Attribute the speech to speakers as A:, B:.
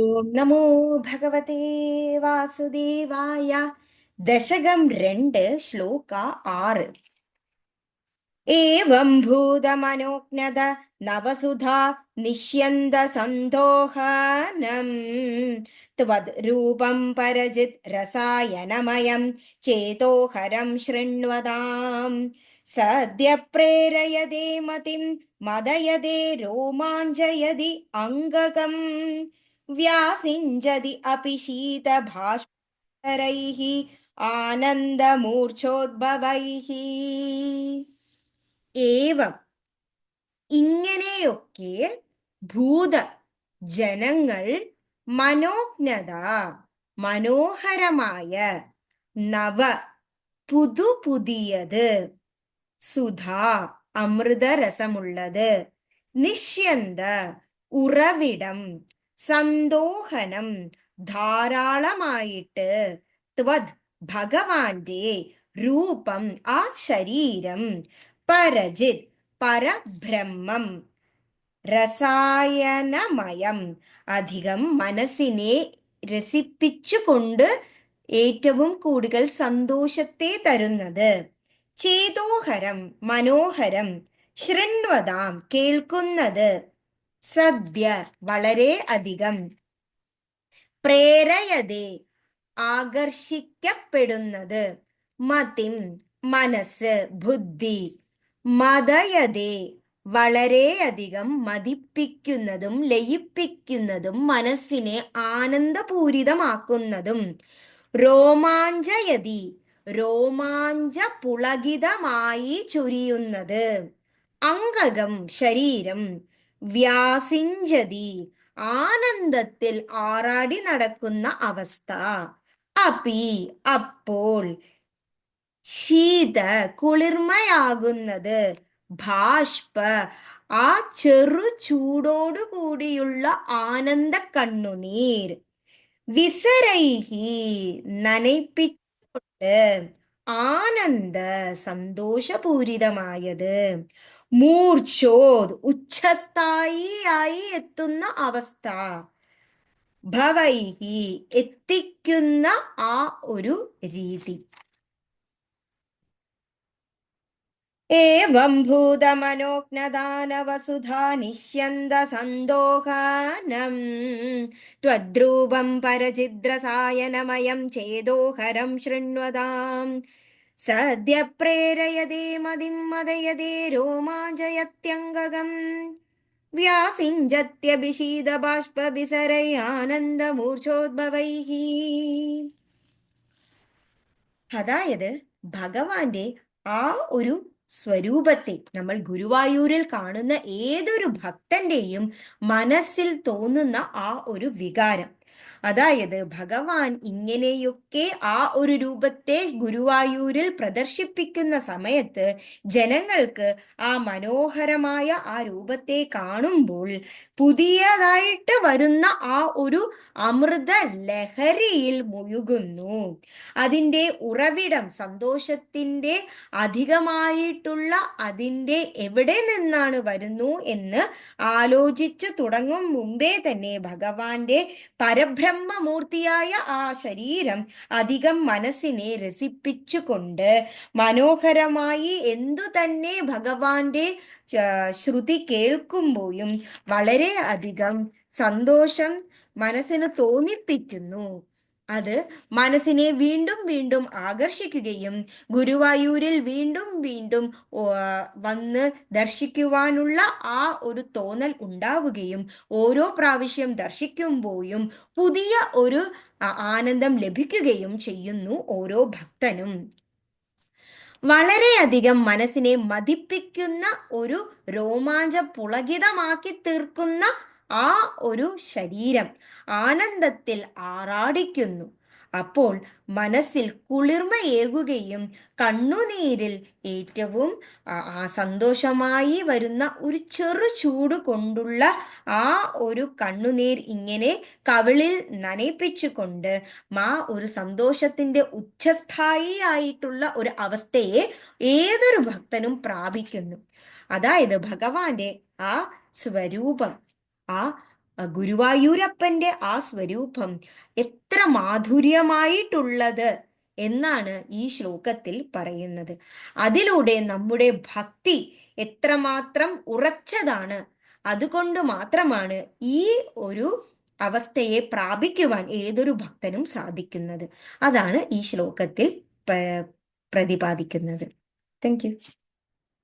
A: ഓം നമോ ഭഗവതേ വാസുദേവായ. ദശകം 2 ശ്ലോക 6. ഏവം ഭൂതമനോജ്ഞത നവസുധാ നിഷ്യന്ത സന്തോഹാനം ത്വദ് രൂപം പരജിത് രസായനമയം ചേതോഹരം ശൃണ്വതാം സദ്യ പ്രേരയതേ മതിം മദയതേ രോമാഞ്ചയതി അംഗകം വ്യാസിഞ്ചതി അപി ശീതഭാഷ്പരൈഃ ആനന്ദമൂർച്ഛോദ്ഭവൈഃ. ഏവം ഇങ്ങനെയൊക്കെ ഭൂത ജനങ്ങൾ മനോജ്ഞത മനോഹരമായ നവ പുതിയത് സുധാ അമൃതരസമുള്ളത് നിഷ്യന്ത ഉറവിടം സന്തോഹനം ധാരാളമായിട്ട് ത്വദ് ഭഗവാന്റെ രൂപം ആ ശരീരം പരജിത് പരബ്രഹ്മം രസായനമയം അധികം മനസ്സിനെ രസിപ്പിച്ചുകൊണ്ട് ഏറ്റവും കൂടുതൽ സന്തോഷത്തെ തരുന്നത് ചേതോഹരം മനോഹരം ശൃണ്വതാം കേൾക്കുന്നത് സദ്യ വളരെ അധികം പ്രേരയതേ ആകർഷിക്കപ്പെടുന്നത് മതിം മനസ്സ് ബുദ്ധി മദയതേ വളരെയധികം മതിപ്പിക്കുന്നതും ലയിപ്പിക്കുന്നതും മനസ്സിനെ ആനന്ദപൂരിതമാക്കുന്നതും രോമാഞ്ചയതി രോമാഞ്ച പുളകിതമായി ചൊരിയുന്നത് അംഗകം ശരീരം വ്യാസിഞ്ചതി ആനന്ദത്തിൽ ആറാടി നടക്കുന്ന അവസ്ഥ അപി അപ്പോൾ ശീത കുളിർമയാകുന്നത് ഭാഷ്പ ആ ചെറു ചൂടോടു കൂടിയുള്ള ആനന്ദ കണ്ണുനീർ വിസരൈഹി നനയിപ്പിച്ചുകൊണ്ട് ആനന്ദ സന്തോഷപൂരിതമായത് മൂർച്ഛോത് ഉച്ഛസ്ഥായിയായി എത്തുന്ന അവസ്ഥ ഭവൈഹി എത്തിക്കുന്ന ആ ഒരു രീതി. ഏവം ഭൂതമനോജ്ഞദാനവസുധാ നിഷ്യന്ത സന്തോഹാനം ത്വദ്രൂപം പരചിദ്രസായനമയം ചേതോഹരം ശൃണ്വതാം സദ്യ പ്രേരയതേ മതിം മദയതേ രോമാഞ്ചയത്യംഗകം വ്യാസിഞ്ചത്യഭിഷീദബാഷ്പവിസരൈ ആനന്ദമൂർച്ഛോദ്ഭവൈഃ. അതായത് ഭഗവാന്റെ ആ ഒരു സ്വരൂപത്തെ നമ്മൾ ഗുരുവായൂരിൽ കാണുന്ന ഏതൊരു ഭക്തന്റെയും മനസ്സിൽ തോന്നുന്ന ആ ഒരു വികാരം, അതായത് ഭഗവാൻ ഇങ്ങനെയൊക്കെ ആ ഒരു രൂപത്തെ ഗുരുവായൂരിൽ പ്രദർശിപ്പിക്കുന്ന സമയത്ത് ജനങ്ങൾക്ക് ആ മനോഹരമായ ആ രൂപത്തെ കാണുമ്പോൾ പുതിയതായിട്ട് വരുന്ന ആ ഒരു അമൃത ലഹരിയിൽ മുഴുകുന്നു. അതിൻ്റെ ഉറവിടം സന്തോഷത്തിൻ്റെ അധികമായിട്ടുള്ള അതിൻ്റെ എവിടെ നിന്നാണ് വരുന്നു എന്ന് ആലോചിച്ചു തുടങ്ങും മുമ്പേ തന്നെ ഭഗവാന്റെ പരബ്രഹ്മമൂർത്തിയായ ആ ശരീരം അധികം മനസ്സിനെ രസിപ്പിച്ചുകൊണ്ട് മനോഹരമായി എന്തു തന്നെ ഭഗവാന്റെ ശ്രുതി കേൾക്കുമ്പോഴും വളരെ അധികം സന്തോഷം മനസ്സിന് തോന്നിപ്പിക്കുന്നു. അത് മനസ്സിനെ വീണ്ടും വീണ്ടും ആകർഷിക്കുകയും ഗുരുവായൂരിൽ വീണ്ടും വീണ്ടും വന്ന് ദർശിക്കുവാനുള്ള ആ ഒരു തോന്നൽ ഉണ്ടാവുകയും ഓരോ പ്രാവശ്യം ദർശിക്കുമ്പോഴും പുതിയ ഒരു ആനന്ദം ലഭിക്കുകയും ചെയ്യുന്നു ഓരോ ഭക്തനും. വളരെയധികം മനസ്സിനെ മതിപ്പിക്കുന്ന ഒരു രോമാഞ്ച പുളകിതമാക്കി തീർക്കുന്ന ആ ഒരു ശരീരം ആനന്ദത്തിൽ ആറാടിക്കുന്നു. അപ്പോൾ മനസ്സിൽ കുളിർമയേകുകയും കണ്ണുനീരിൽ ഏറ്റവും സന്തോഷമായി വരുന്ന ഒരു ചെറു ചൂട് കൊണ്ടുള്ള ആ ഒരു കണ്ണുനീർ ഇങ്ങനെ കവിളിൽ നനയിപ്പിച്ചുകൊണ്ട് ആ ഒരു സന്തോഷത്തിൻ്റെ ഉച്ചസ്ഥായി ആയിട്ടുള്ള ഒരു അവസ്ഥയെ ഏതൊരു ഭക്തനും പ്രാപിക്കുന്നു. അതായത് ഭഗവാന്റെ ആ സ്വരൂപം, ആ ഗുരുവായൂരപ്പന്റെ ആ സ്വരൂപം എത്ര മാധുര്യമായിട്ടുള്ളത് എന്നാണ് ഈ ശ്ലോകത്തിൽ പറയുന്നത്. അതിലൂടെ നമ്മുടെ ഭക്തി എത്രമാത്രം ഉറച്ചതാണ്, അതുകൊണ്ട് മാത്രമാണ് ഈ ഒരു അവസ്ഥയെ പ്രാപിക്കുവാൻ ഏതൊരു ഭക്തനും സാധിക്കുന്നത്. അതാണ് ഈ ശ്ലോകത്തിൽ പ്രതിപാദിക്കുന്നത്. Thank you.